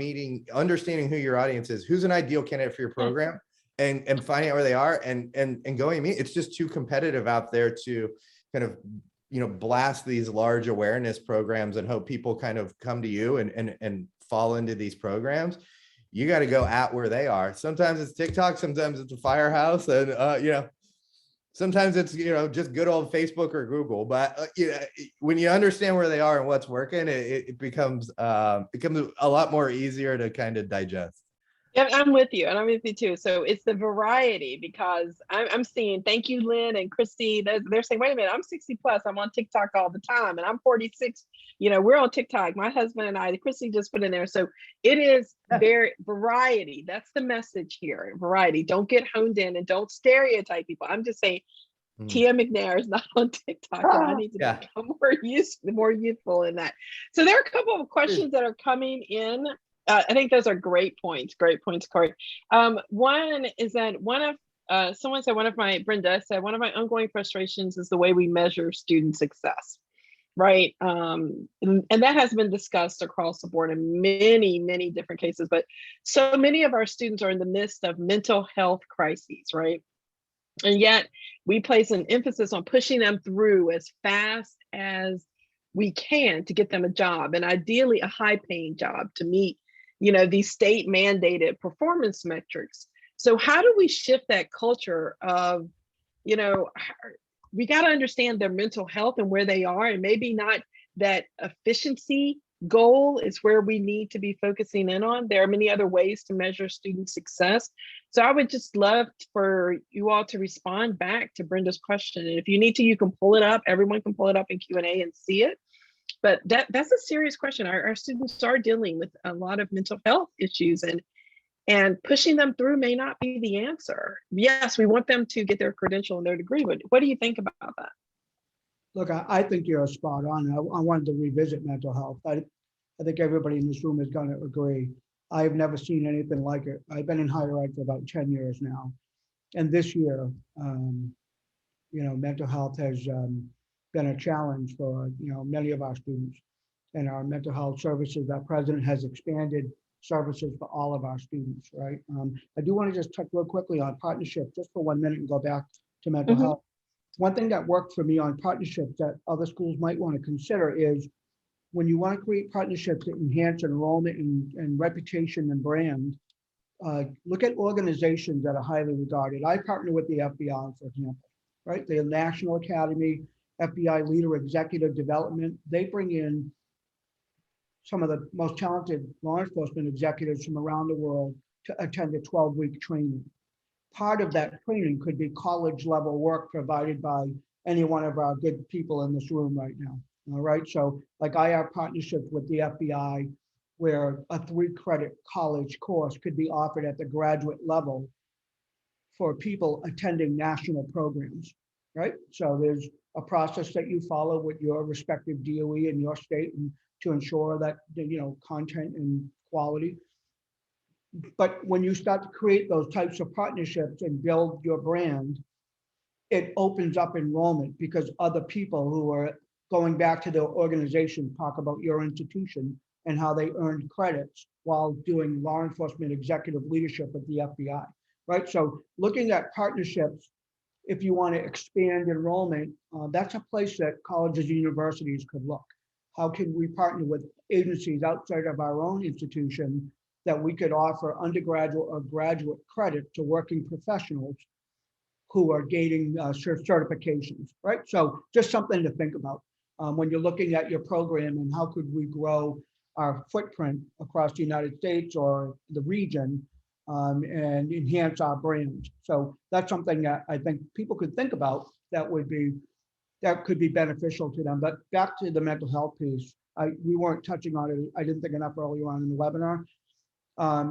understanding who your audience is, who's an ideal candidate for your program, and finding out where they are and going. It's just too competitive out there to kind of, blast these large awareness programs and hope people kind of come to you and fall into these programs. You got to go at where they are. Sometimes it's TikTok, sometimes it's a firehouse, and sometimes it's just good old Facebook or Google. But when you understand where they are and what's working, it becomes a lot more easier to kind of digest. Yeah, I'm with you, and I'm with you too. So it's the variety, because I'm seeing, thank you, Lynn and Christy. They're saying, wait a minute, I'm 60 plus. I'm on TikTok all the time, and I'm 46. We're on TikTok. My husband and I, Christy just put in there. So it is very variety. That's the message here. Variety. Don't get honed in and don't stereotype people. I'm just saying, Tia McNair is not on TikTok, and I need to become more youthful in that. So there are a couple of questions that are coming in. I think those are great points. Great points, Corey. One is that Brenda said, one of my ongoing frustrations is the way we measure student success, right? And that has been discussed across the board in many, many different cases, but so many of our students are in the midst of mental health crises, right? And yet we place an emphasis on pushing them through as fast as we can to get them a job, and ideally a high paying job to meet these state mandated performance metrics. So how do we shift that culture of, we got to understand their mental health and where they are, and maybe not that efficiency goal is where we need to be focusing in on. There are many other ways to measure student success. So I would just love for you all to respond back to Brenda's question. And if you need to, you can pull it up. Everyone can pull it up in Q&A and see it. But that's a serious question. Our students are dealing with a lot of mental health issues, and pushing them through may not be the answer. Yes, we want them to get their credential and their degree, but what do you think about that? Look, I think you're spot on. I wanted to revisit mental health. I think everybody in this room is going to agree. I've never seen anything like it. I've been in higher ed for about 10 years now. And this year, mental health has been a challenge for many of our students, and our mental health services. Our president has expanded services for all of our students, right? I do want to just touch real quickly on partnerships just for 1 minute and go back to mental health. One thing that worked for me on partnerships that other schools might want to consider is, when you want to create partnerships that enhance enrollment and reputation and brand, look at organizations that are highly regarded. I partner with the FBI, for example, right? The National Academy, FBI Leader Executive Development. They bring in some of the most talented law enforcement executives from around the world to attend a 12-week training. Part of that training could be college level work provided by any one of our good people in this room right now. All right, so like I have partnerships with the FBI where a 3-credit college course could be offered at the graduate level for people attending national programs, right? So there's a process that you follow with your respective DOE in your state and to ensure that, content and quality. But when you start to create those types of partnerships and build your brand, it opens up enrollment because other people who are going back to their organization talk about your institution and how they earned credits while doing law enforcement executive leadership at the FBI, right? So looking at partnerships, if you want to expand enrollment, that's a place that colleges and universities could look. How can we partner with agencies outside of our own institution that we could offer undergraduate or graduate credit to working professionals who are gaining certifications, right? So just something to think about when you're looking at your program and how could we grow our footprint across the United States or the region and enhance our brand. So that's something that I think people could think about that could be beneficial to them. But back to the mental health piece, we weren't touching on it. I didn't think enough earlier on in the webinar.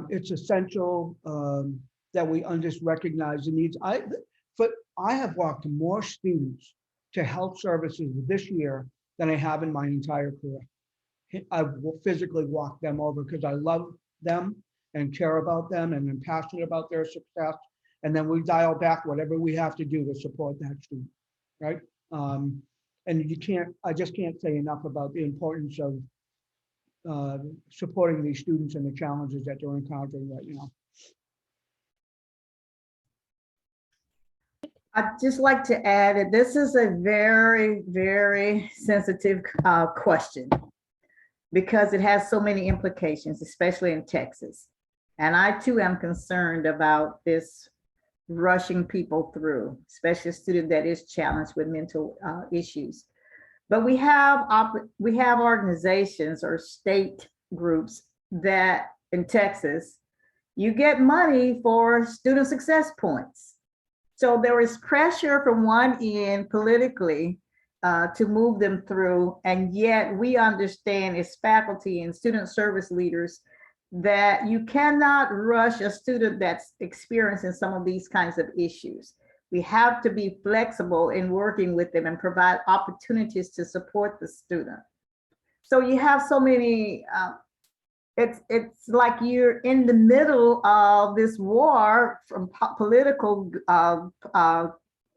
It's essential that we just recognize the needs. I have walked more students to health services this year than I have in my entire career. I've physically walked them over because I love them and care about them and am passionate about their success. And then we dial back whatever we have to do to support that student, right? And I just can't say enough about the importance of supporting these students and the challenges that they're encountering right now. I'd just like to add that this is a very, very sensitive question because it has so many implications, especially in Texas. And I too am concerned about this rushing people through, especially a student that is challenged with mental issues. But we have organizations or state groups that in Texas, you get money for student success points. So there is pressure from one end politically to move them through. And yet we understand as faculty and student service leaders that you cannot rush a student that's experiencing some of these kinds of issues. We have to be flexible in working with them and provide opportunities to support the student. So you have so many, it's like you're in the middle of this war from political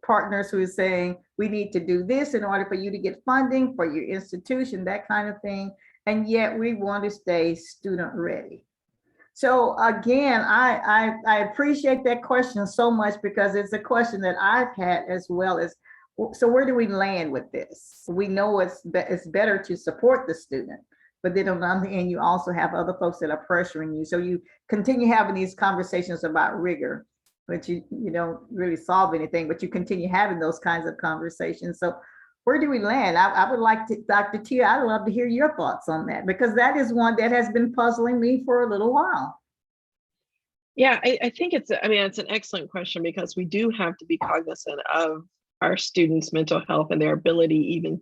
partners who are saying, we need to do this in order for you to get funding for your institution, that kind of thing. And yet we want to stay student ready. So again, I appreciate that question so much because it's a question that I've had as well as, so where do we land with this? We know it's better to support the student, but then on the other end, you also have other folks that are pressuring you. So you continue having these conversations about rigor, but you don't really solve anything, but you continue having those kinds of conversations. So where do we land? I would like to, Dr. Tia, I'd love to hear your thoughts on that, because that is one that has been puzzling me for a little while. Yeah, I think it's an excellent question because we do have to be cognizant of our students' mental health and their ability even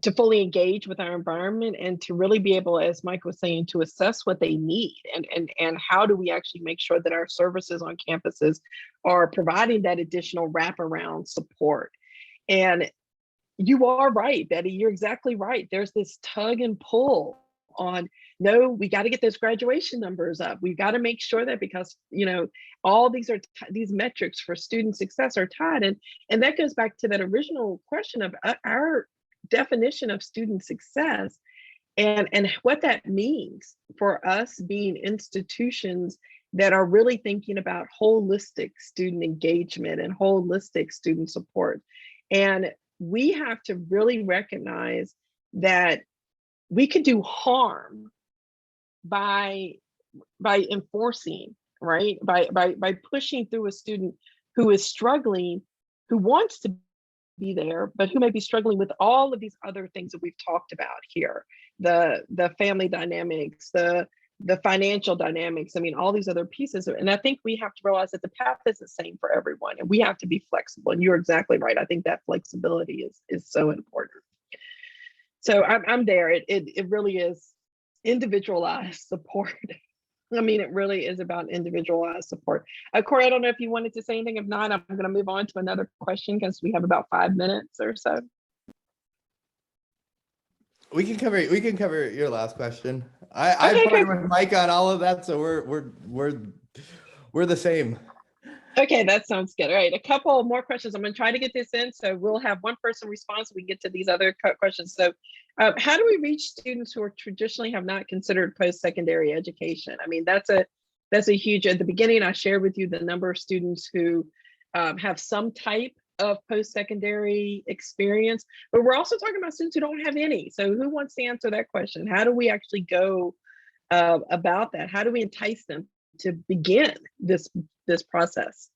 to fully engage with our environment and to really be able, as Mike was saying, to assess what they need and how do we actually make sure that our services on campuses are providing that additional wraparound support. And you are right, Betty, you're exactly right. There's this tug and pull on, no, we got to get those graduation numbers up. We've got to make sure that because, all these metrics for student success are tied. And that goes back to that original question of our definition of student success and what that means for us being institutions that are really thinking about holistic student engagement and holistic student support. And we have to really recognize that we could do harm by enforcing, right? By pushing through a student who is struggling, who wants to be there, but who may be struggling with all of these other things that we've talked about here, the family dynamics, the financial dynamics, all these other pieces. And I think we have to realize that the path is the same for everyone and we have to be flexible. And you're exactly right. I think that flexibility is so important. So I'm there. It really is individualized support I mean, it really is about individualized support. Corey, I don't know if you wanted to say anything. If not, I'm going to move on to another question because we have about 5 minutes or so. We can cover your last question. I Okay, partner with Mike on all of that, so we're the same. Okay, that sounds good. All right, a couple more questions. I'm going to try to get this in, so we'll have one person respond so we can get to these other questions. So how do we reach students who are traditionally have not considered post-secondary education? I mean, that's a huge, at the beginning, I shared with you the number of students who have some type of post-secondary experience, but we're also talking about students who don't have any. So who wants to answer that question? How do we actually go about that? How do we entice them to begin this process?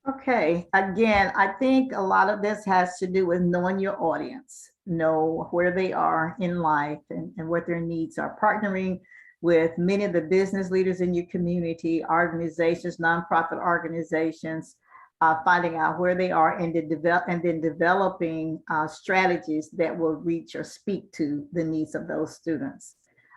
Okay, again, I think a lot of this has to do with knowing your audience, know where they are in life and what their needs are. Partnering with many of the business leaders in your community, organizations, nonprofit organizations, finding out where they are and then developing strategies that will reach or speak to the needs of those students.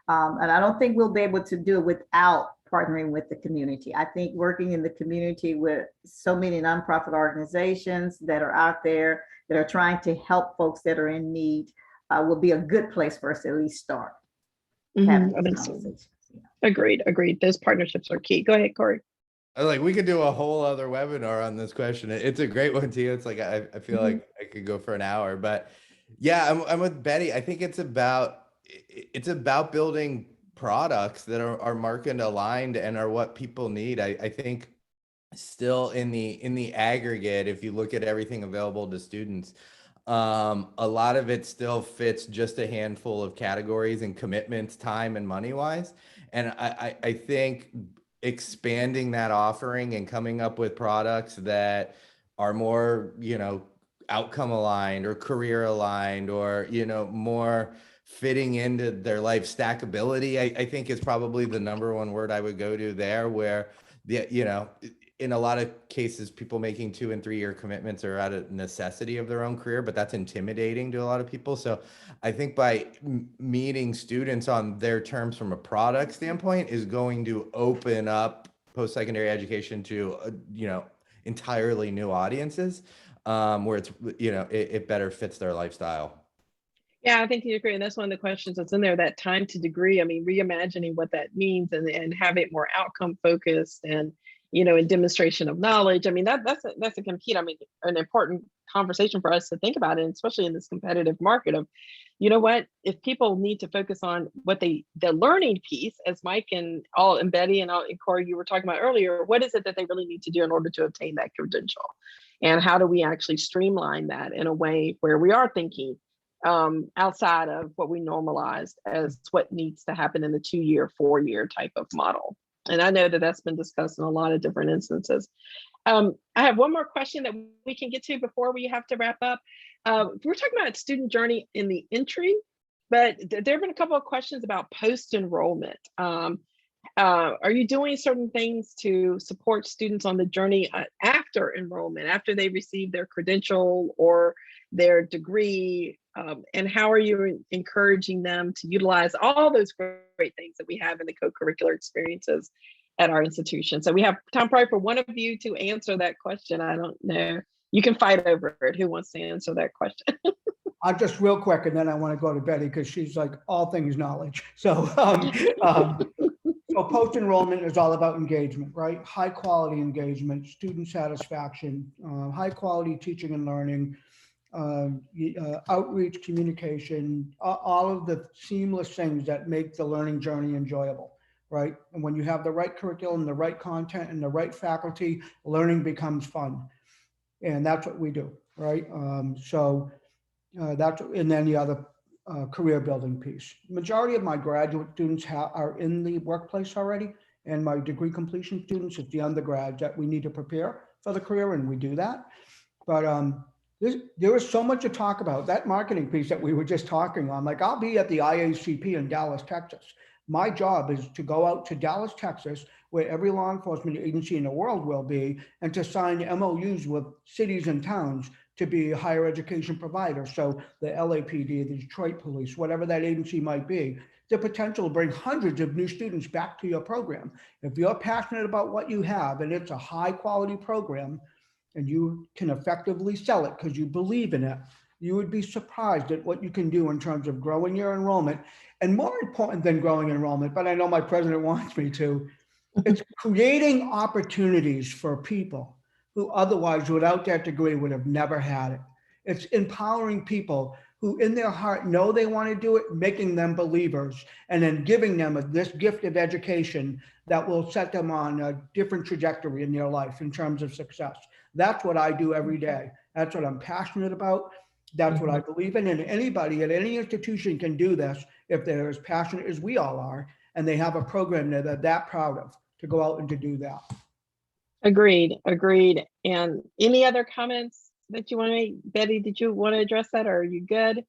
And I don't think we'll be able to do it without partnering with the community. I think working in the community with so many nonprofit organizations that are out there that are trying to help folks that are in need will be a good place for us to at least start. I think so. Agreed. Those partnerships are key. Go ahead, Corey. Like, we could do a whole other webinar on this question. It's a great one too. It's like I feel like I could go for an hour, but yeah, I'm with Betty. I think it's about building products that are market aligned and are what people need. I think still in the aggregate, if you look at everything available to students, a lot of it still fits just a handful of categories and commitments, time and money wise. And I think expanding that offering and coming up with products that are more, outcome aligned or career aligned or, more fitting into their life stackability, I think is probably the number one word I would go to there, where in a lot of cases, people making 2 and 3 year commitments are out of necessity of their own career, but that's intimidating to a lot of people. So I think by meeting students on their terms from a product standpoint is going to open up post-secondary education to, entirely new audiences, where it's, it better fits their lifestyle. Yeah, I think you agree. And that's one of the questions that's in there, that time to degree. I mean, reimagining what that means and have it more outcome focused and, in demonstration of knowledge. I mean, that's a compete. I mean, an important conversation for us to think about, and especially in this competitive market of, if people need to focus on what the learning piece, as Mike and Betty and Corey, you were talking about earlier, what is it that they really need to do in order to obtain that credential? And how do we actually streamline that in a way where we are thinking outside of what we normalized as what needs to happen in the 2-year, 4-year type of model. And I know that that's been discussed in a lot of different instances. I have one more question that we can get to before we have to wrap up. We're talking about student journey in the entry, but there have been a couple of questions about post-enrollment. Are you doing certain things to support students on the journey after enrollment, after they receive their credential or their degree? And how are you encouraging them to utilize all those great things that we have in the co-curricular experiences at our institution? So we have time probably for one of you to answer that question. I don't know. You can fight over it. Who wants to answer that question? I'll just real quick, and then I want to go to Betty because she's like all things knowledge. So, so post-enrollment is all about engagement, right? High quality engagement, student satisfaction, high quality teaching and learning, outreach, communication, all of the seamless things that make the learning journey enjoyable, right? And when you have the right curriculum, the right content, and the right faculty, learning becomes fun. And that's what we do, right? That's, and then the other career building piece. Majority of my graduate students are in the workplace already, and my degree completion students is the undergrads that we need to prepare for the career, and we do that. But there is so much to talk about. That marketing piece that we were just talking on, like I'll be at the IACP in Dallas, Texas. My job is to go out to Dallas, Texas, where every law enforcement agency in the world will be, and to sign MOUs with cities and towns to be a higher education provider. So the LAPD, the Detroit Police, whatever that agency might be, the potential to bring hundreds of new students back to your program. If you're passionate about what you have and it's a high quality program and you can effectively sell it because you believe in it, you would be surprised at what you can do in terms of growing your enrollment. And more important than growing enrollment, but I know my president wants me to, it's creating opportunities for people who otherwise without that degree would have never had it. It's empowering people who in their heart know they want to do it, making them believers, and then giving them this gift of education that will set them on a different trajectory in their life in terms of success. That's what I do every day. That's what I'm passionate about. That's what I believe in. And anybody at any institution can do this if they're as passionate as we all are, and they have a program that they're that proud of to go out and to do that. Agreed. And any other comments that you want to make? Betty, did you want to address that, or are you good?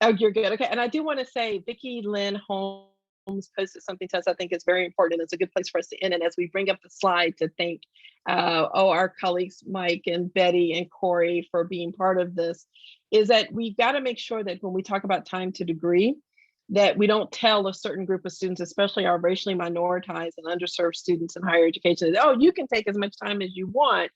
Oh, you're good. Okay. And I do want to say, Vicki Lynn Holmes posted something to us I think is very important. It's a good place for us to end. And as we bring up the slide, to thank our colleagues, Mike and Betty and Corey, for being part of this, is that we've got to make sure that when we talk about time to degree, that we don't tell a certain group of students, especially our racially minoritized and underserved students in higher education, that, oh, you can take as much time as you want,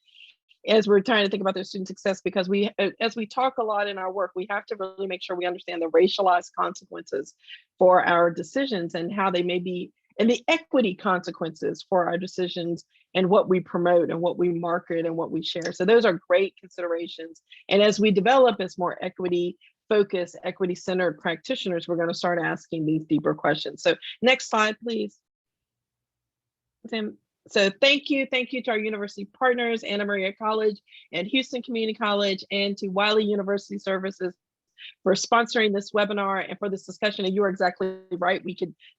as we're trying to think about their student success, because we, as we talk a lot in our work, we have to really make sure we understand the racialized consequences for our decisions and how they may be, and the equity consequences for our decisions and what we promote and what we market and what we share. So those are great considerations. And as we develop as more equity focused, equity centered practitioners, we're going to start asking these deeper questions. So next slide, please. Tim. So thank you to our university partners, Anna Maria College and Houston Community College, and to Wiley University Services for sponsoring this webinar and for this discussion. And you are exactly right.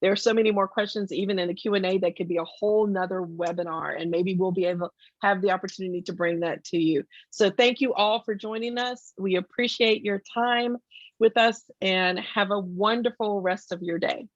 There are so many more questions, even in the Q&A, that could be a whole nother webinar, and maybe we'll be able to have the opportunity to bring that to you. So thank you all for joining us. We appreciate your time with us, and have a wonderful rest of your day.